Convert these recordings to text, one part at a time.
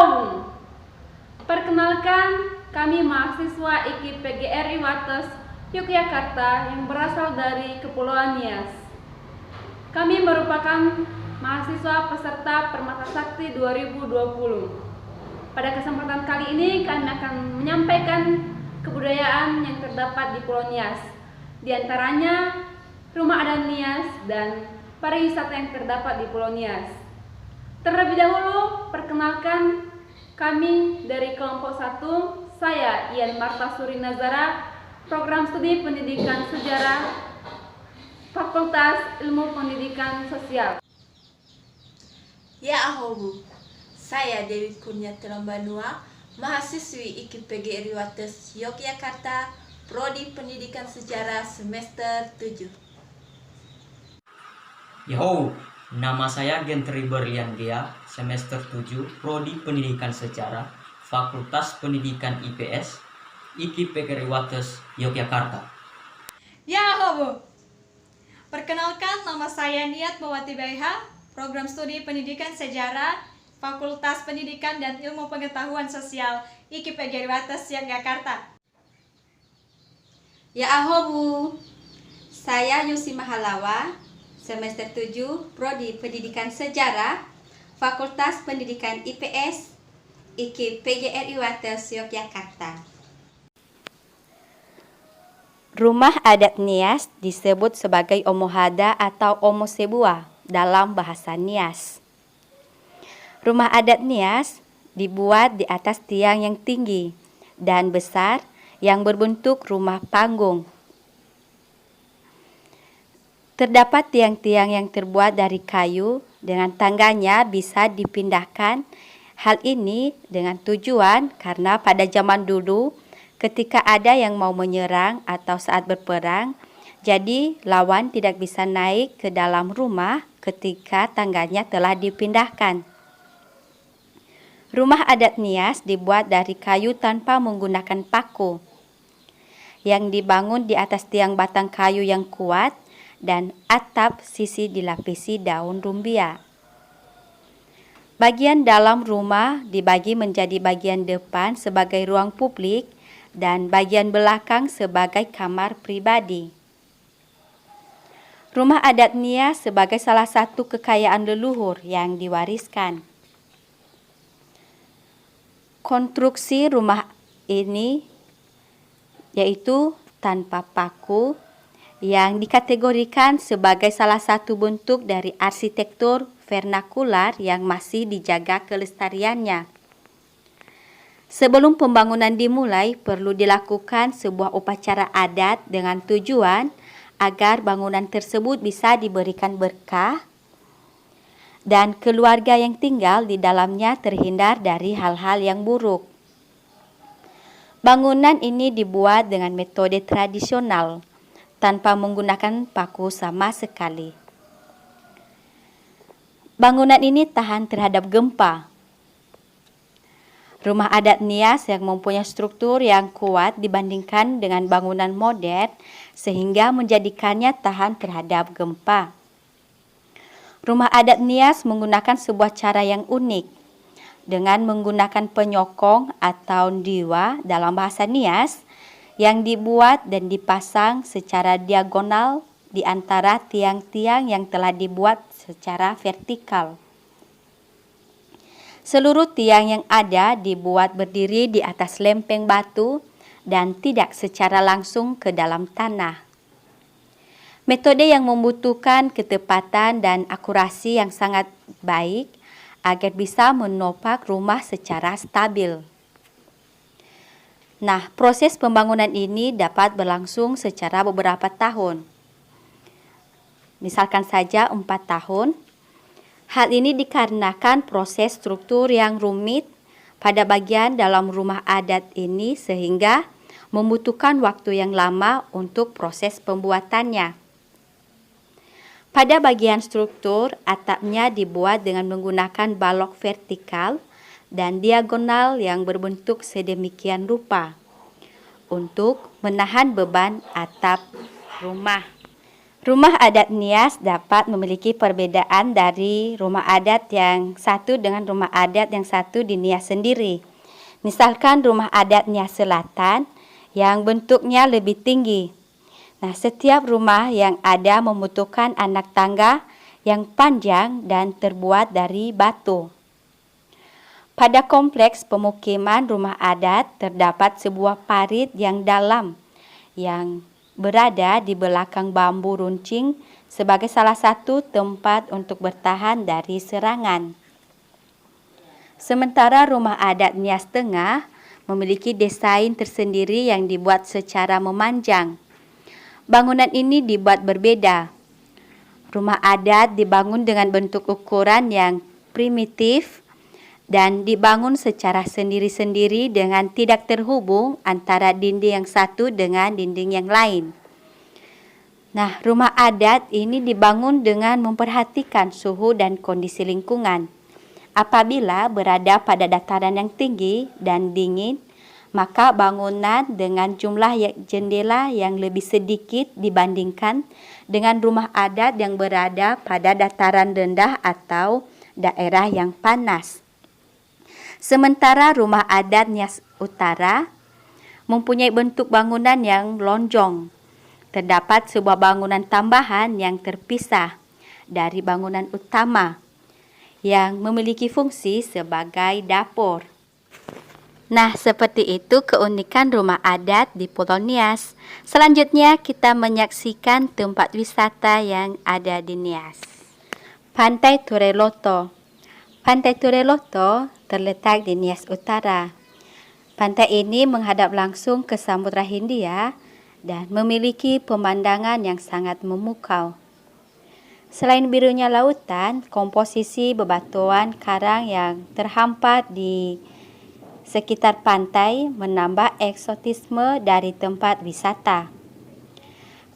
Saung. Perkenalkan, kami mahasiswa IKIP PGRI Wates Yogyakarta yang berasal dari Kepulauan Nias. Kami merupakan mahasiswa peserta Permata Sakti 2020. Pada kesempatan kali ini kami akan menyampaikan kebudayaan yang terdapat di Pulau Nias, di antaranya rumah adat Nias dan pariwisata yang terdapat di Pulau Nias. Terlebih dahulu, perkenalkan kami dari kelompok 1, saya Ian Marta Suri Nazara, Program Studi Pendidikan Sejarah, Fakultas Ilmu Pendidikan Sosial. Ya ahobu, saya Dewi Kurnia Telambanua, mahasiswi IKIP PGRI Wates Yogyakarta, Prodi Pendidikan Sejarah semester 7. Yo, nama saya Gentry Berliandia, semester 7, Prodi Pendidikan Sejarah, Fakultas Pendidikan IPS, IKIP PGRI Wates Yogyakarta. Ya hobo, perkenalkan nama saya Niat Mawati Baiha, Program Studi Pendidikan Sejarah, Fakultas Pendidikan dan Ilmu Pengetahuan Sosial, IKIP PGRI Wates Yogyakarta. Ya ahobu, saya Yusi Mahalawa, semester 7, Prodi Pendidikan Sejarah, Fakultas Pendidikan IPS, IKIP PGRI Wates Yogyakarta. Rumah adat Nias disebut sebagai Omohada atau Omosebua dalam bahasa Nias. Rumah adat Nias dibuat di atas tiang yang tinggi dan besar yang berbentuk rumah panggung. Terdapat tiang-tiang yang terbuat dari kayu dengan tangganya bisa dipindahkan. Hal ini dengan tujuan karena pada zaman dulu ketika ada yang mau menyerang atau saat berperang, jadi lawan tidak bisa naik ke dalam rumah ketika tangganya telah dipindahkan. Rumah adat Nias dibuat dari kayu tanpa menggunakan paku, yang dibangun di atas tiang batang kayu yang kuat dan atap sisi dilapisi daun rumbia. Bagian dalam rumah dibagi menjadi bagian depan sebagai ruang publik dan bagian belakang sebagai kamar pribadi. Rumah adat Nias sebagai salah satu kekayaan leluhur yang diwariskan. Konstruksi rumah ini yaitu tanpa paku, yang dikategorikan sebagai salah satu bentuk dari arsitektur vernakular yang masih dijaga kelestariannya. Sebelum pembangunan dimulai, perlu dilakukan sebuah upacara adat dengan tujuan agar bangunan tersebut bisa diberikan berkah dan keluarga yang tinggal di dalamnya terhindar dari hal-hal yang buruk. Bangunan ini dibuat dengan metode tradisional, tanpa menggunakan paku sama sekali. Bangunan ini tahan terhadap gempa. Rumah adat Nias yang mempunyai struktur yang kuat dibandingkan dengan bangunan modern sehingga menjadikannya tahan terhadap gempa. Rumah adat Nias menggunakan sebuah cara yang unik dengan menggunakan penyokong atau diwa dalam bahasa Nias yang dibuat dan dipasang secara diagonal di antara tiang-tiang yang telah dibuat secara vertikal. Seluruh tiang yang ada dibuat berdiri di atas lempeng batu dan tidak secara langsung ke dalam tanah. Metode yang membutuhkan ketepatan dan akurasi yang sangat baik agar bisa menopang rumah secara stabil. Nah, proses pembangunan ini dapat berlangsung secara beberapa tahun. Misalkan saja 4 tahun. Hal ini dikarenakan proses struktur yang rumit pada bagian dalam rumah adat ini sehingga membutuhkan waktu yang lama untuk proses pembuatannya. Pada bagian struktur, atapnya dibuat dengan menggunakan balok vertikal dan diagonal yang berbentuk sedemikian rupa untuk menahan beban atap rumah. Rumah adat Nias dapat memiliki perbedaan dari rumah adat yang satu dengan rumah adat yang satu di Nias sendiri. Misalkan rumah adat Nias Selatan yang bentuknya lebih tinggi. Nah, setiap rumah yang ada membutuhkan anak tangga yang panjang dan terbuat dari batu. Pada kompleks pemukiman rumah adat terdapat sebuah parit yang dalam yang berada di belakang bambu runcing sebagai salah satu tempat untuk bertahan dari serangan. Sementara rumah adat Nias Tengah memiliki desain tersendiri yang dibuat secara memanjang. Bangunan ini dibuat berbeda. Rumah adat dibangun dengan bentuk ukuran yang primitif dan dibangun secara sendiri-sendiri dengan tidak terhubung antara dinding yang satu dengan dinding yang lain. Nah, rumah adat ini dibangun dengan memperhatikan suhu dan kondisi lingkungan. Apabila berada pada dataran yang tinggi dan dingin, maka bangunan dengan jumlah jendela yang lebih sedikit dibandingkan dengan rumah adat yang berada pada dataran rendah atau daerah yang panas. Sementara rumah adat Nias Utara mempunyai bentuk bangunan yang lonjong. Terdapat sebuah bangunan tambahan yang terpisah dari bangunan utama yang memiliki fungsi sebagai dapur. Nah, seperti itu keunikan rumah adat di Pulau Nias. Selanjutnya kita menyaksikan tempat wisata yang ada di Nias. Pantai Tureloto. Pantai Tureloto terletak di Nias Utara. Pantai ini menghadap langsung ke Samudra Hindia dan memiliki pemandangan yang sangat memukau. Selain birunya lautan, komposisi bebatuan karang yang terhampar di sekitar pantai menambah eksotisme dari tempat wisata.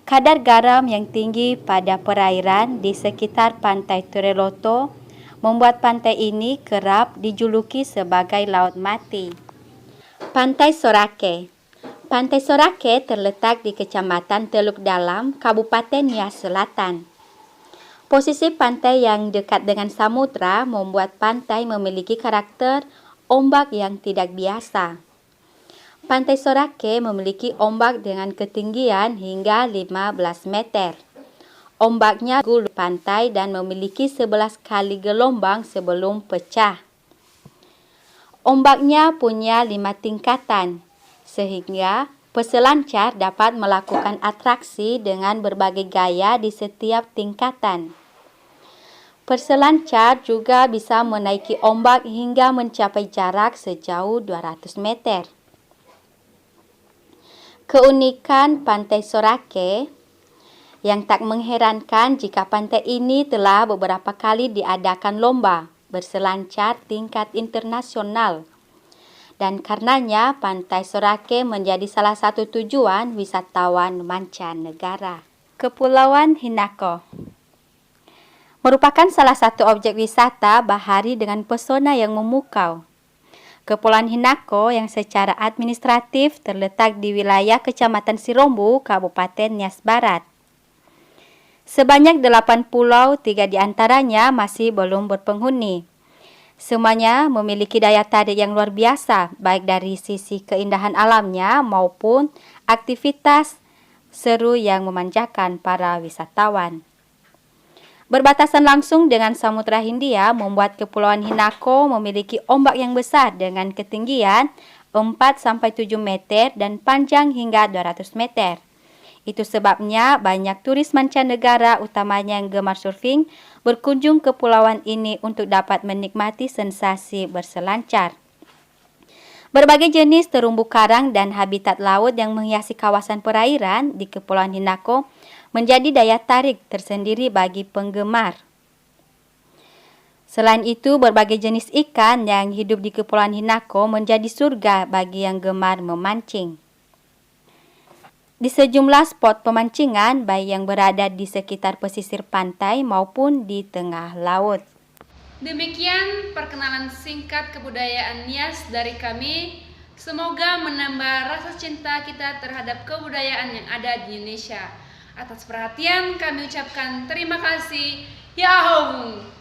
Kadar garam yang tinggi pada perairan di sekitar Pantai Tureloto membuat pantai ini kerap dijuluki sebagai laut mati. Pantai Sorake. Pantai Sorake terletak di Kecamatan Teluk Dalam, Kabupaten Nias Selatan. Posisi pantai yang dekat dengan samudra membuat pantai memiliki karakter ombak yang tidak biasa. Pantai Sorake memiliki ombak dengan ketinggian hingga 15 meter. Ombaknya gulu pantai dan memiliki 11 kali gelombang sebelum pecah. Ombaknya punya 5 tingkatan, sehingga peselancar dapat melakukan atraksi dengan berbagai gaya di setiap tingkatan. Peselancar juga bisa menaiki ombak hingga mencapai jarak sejauh 200 meter. Keunikan Pantai Sorake yang tak mengherankan jika pantai ini telah beberapa kali diadakan lomba berselancar tingkat internasional. Dan karenanya Pantai Sorake menjadi salah satu tujuan wisatawan mancanegara. Kepulauan Hinako merupakan salah satu objek wisata bahari dengan pesona yang memukau. Kepulauan Hinako yang secara administratif terletak di wilayah Kecamatan Sirombu, Kabupaten Nias Barat. Sebanyak 8 pulau, 3 diantaranya masih belum berpenghuni. Semuanya memiliki daya tarik yang luar biasa, baik dari sisi keindahan alamnya maupun aktivitas seru yang memanjakan para wisatawan. Berbatasan langsung dengan Samudra Hindia membuat Kepulauan Hinako memiliki ombak yang besar dengan ketinggian 4-7 meter dan panjang hingga 200 meter. Itu sebabnya banyak turis mancanegara, utamanya yang gemar surfing, berkunjung ke pulauan ini untuk dapat menikmati sensasi berselancar. Berbagai jenis terumbu karang dan habitat laut yang menghiasi kawasan perairan di Kepulauan Hinako menjadi daya tarik tersendiri bagi penggemar. Selain itu, berbagai jenis ikan yang hidup di Kepulauan Hinako menjadi surga bagi yang gemar memancing. Di sejumlah spot pemancingan, baik yang berada di sekitar pesisir pantai maupun di tengah laut. Demikian perkenalan singkat kebudayaan Nias dari kami. Semoga menambah rasa cinta kita terhadap kebudayaan yang ada di Indonesia. Atas perhatian kami ucapkan terima kasih. Ya Allah.